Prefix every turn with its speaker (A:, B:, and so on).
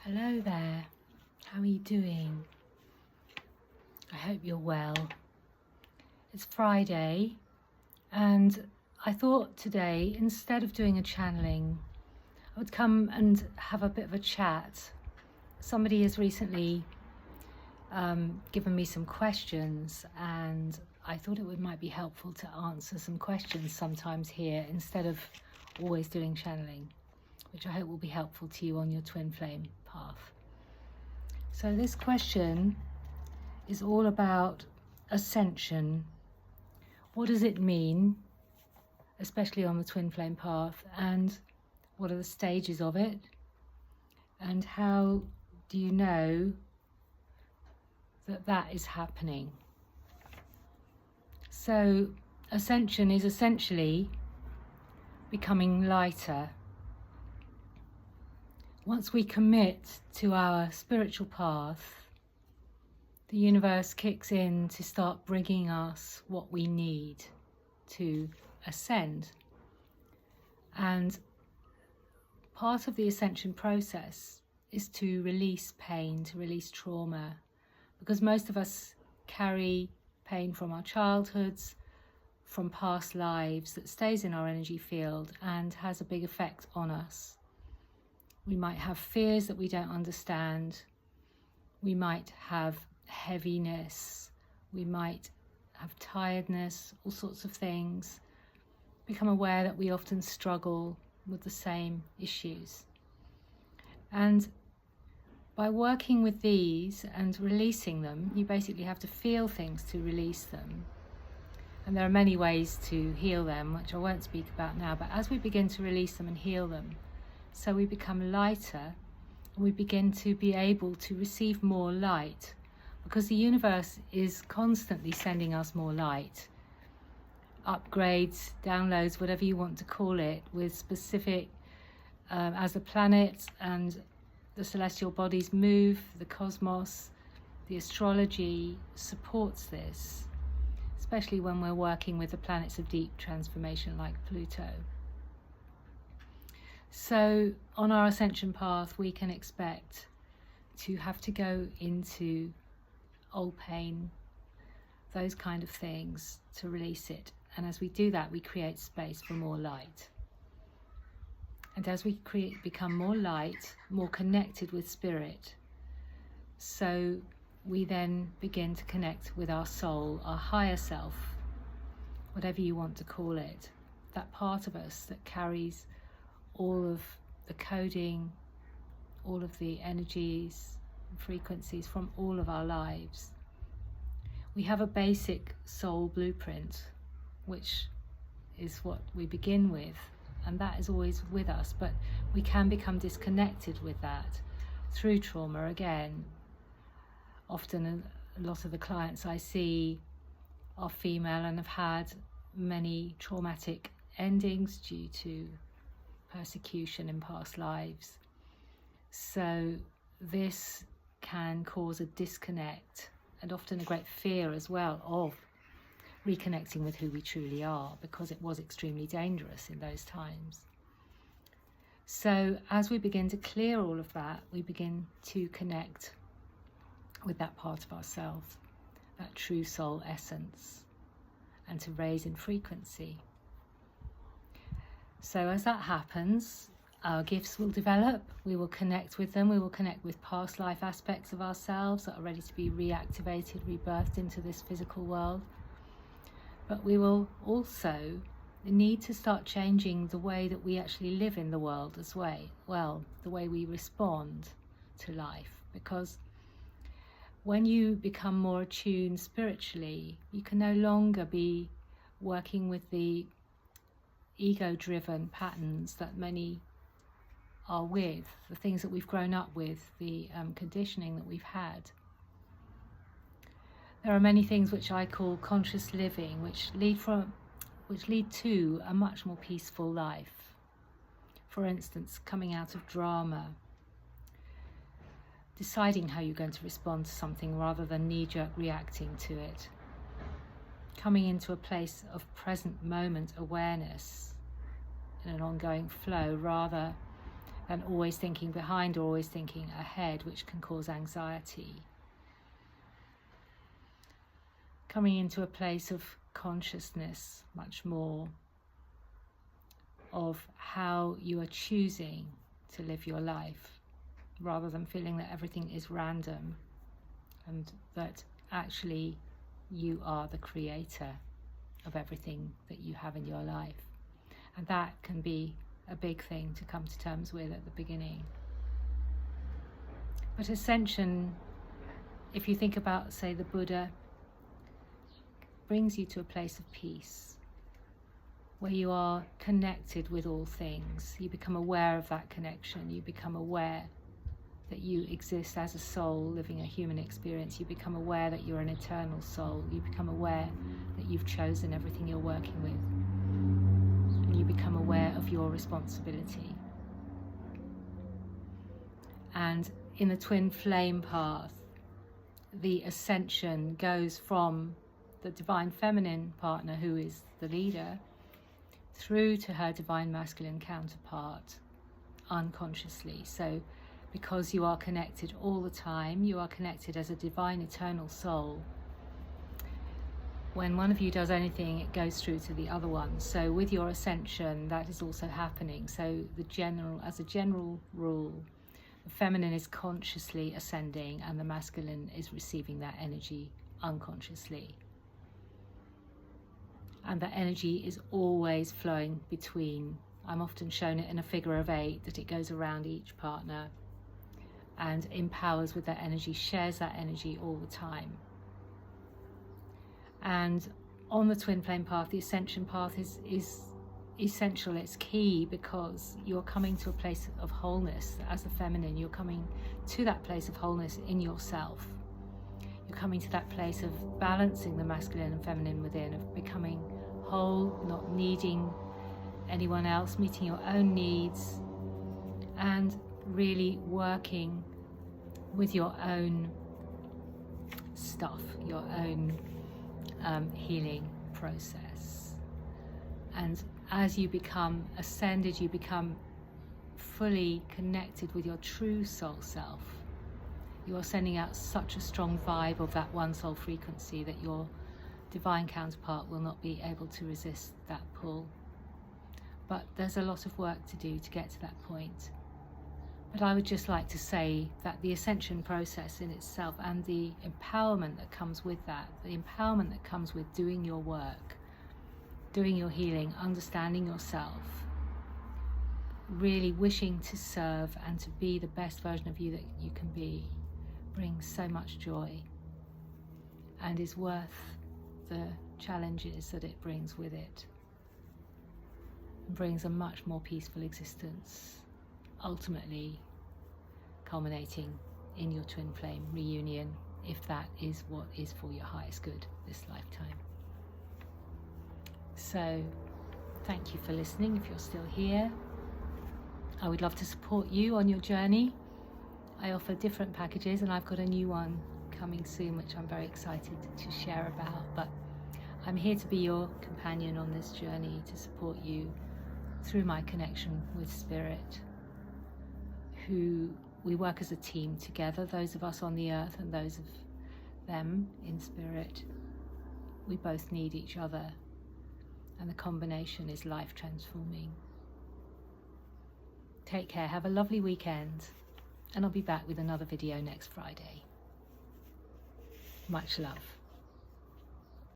A: Hello there, how are you doing? I hope you're well. It's Friday and I thought today, instead of doing a channeling, I would come and have a bit of a chat. Somebody has recently given me some questions and I thought it might be helpful to answer some questions sometimes here instead of always doing channeling, which I hope will be helpful to you on your twin flame path. So this question is all about ascension. What does it mean, especially on the twin flame path, and what are the stages of it, and how do you know that that is happening? So ascension is essentially becoming lighter. Once we commit to our spiritual path, the universe kicks in to start bringing us what we need to ascend. And part of the ascension process is to release pain, to release trauma, because most of us carry pain from our childhoods, from past lives that stays in our energy field and has a big effect on us. We might have fears that we don't understand. We might have heaviness. We might have tiredness, all sorts of things. Become aware that we often struggle with the same issues. And by working with these and releasing them, you basically have to feel things to release them. And there are many ways to heal them, which I won't speak about now, but as we begin to release them and heal them, so we become lighter, and we begin to be able to receive more light, because the universe is constantly sending us more light, upgrades, downloads, whatever you want to call it, with specific, as the planets and the celestial bodies move, the cosmos, the astrology supports this, especially when we're working with the planets of deep transformation like Pluto. So on our ascension path, we can expect to have to go into old pain, those kind of things, to release it. And as we do that, we create space for more light. And as we become more light, more connected with spirit, so we then begin to connect with our soul, our higher self, whatever you want to call it, that part of us that carries all of the coding, all of the energies and frequencies from all of our lives. We have a basic soul blueprint, which is what we begin with, and that is always with us, but we can become disconnected with that through trauma again. Often a lot of the clients I see are female and have had many traumatic endings due to persecution in past lives. So this can cause a disconnect and often a great fear as well of reconnecting with who we truly are, because it was extremely dangerous in those times. So as we begin to clear all of that, we begin to connect with that part of ourselves, that true soul essence, and to raise in frequency. So as that happens, our gifts will develop, we will connect with them, we will connect with past life aspects of ourselves that are ready to be reactivated, rebirthed into this physical world. But we will also need to start changing the way that we actually live in the world as well, the way we respond to life. Because when you become more attuned spiritually, you can no longer be working with the ego-driven patterns that many are with, the things that we've grown up with, the conditioning that we've had. There are many things which I call conscious living, which lead to a much more peaceful life. For instance, coming out of drama, deciding how you're going to respond to something rather than knee-jerk reacting to it, coming into a place of present moment awareness in an ongoing flow rather than always thinking behind or always thinking ahead, which can cause anxiety. Coming into a place of consciousness, much more of how you are choosing to live your life, rather than feeling that everything is random, and that actually you are the creator of everything that you have in your life. And that can be a big thing to come to terms with at the beginning. But ascension, if you think about, say, the Buddha, brings you to a place of peace, where you are connected with all things. You become aware of that connection. You become aware that you exist as a soul living a human experience. You become aware that you're an eternal soul. You become aware that you've chosen everything you're working with. And you become aware of your responsibility. And in the twin flame path, the ascension goes from the divine feminine partner, who is the leader, through to her divine masculine counterpart unconsciously. So because you are connected all the time, you are connected as a divine eternal soul. When one of you does anything, it goes through to the other one. So with your ascension, that is also happening. So as a general rule, the feminine is consciously ascending and the masculine is receiving that energy unconsciously. And that energy is always flowing between. I'm often shown it in a figure of 8, that it goes around each partner and empowers with that energy, shares that energy all the time. And on the twin flame path, the ascension path is essential. It's key, because you're coming to a place of wholeness as the feminine. You're coming to that place of wholeness in yourself. You're coming to that place of balancing the masculine and feminine within, of becoming whole, not needing anyone else, meeting your own needs, and really working with your own stuff, your own healing process. And as you become ascended, you become fully connected with your true soul self. You are sending out such a strong vibe of that one soul frequency that your divine counterpart will not be able to resist that pull. But there's a lot of work to do to get to that point. But I would just like to say that the ascension process in itself, and the empowerment that comes with that, the empowerment that comes with doing your work, doing your healing, understanding yourself, really wishing to serve and to be the best version of you that you can be, brings so much joy and is worth the challenges that it brings with it, and brings a much more peaceful existence, ultimately culminating in your twin flame reunion, if that is what is for your highest good this lifetime. So thank you for listening. If you're still here, I would love to support you on your journey. I offer different packages, and I've got a new one coming soon, which I'm very excited to share about. But I'm here to be your companion on this journey, to support you through my connection with Spirit, who we work as a team together, those of us on the earth and those of them in spirit. We both need each other, and the combination is life transforming. Take care, have a lovely weekend, and I'll be back with another video next Friday. Much love.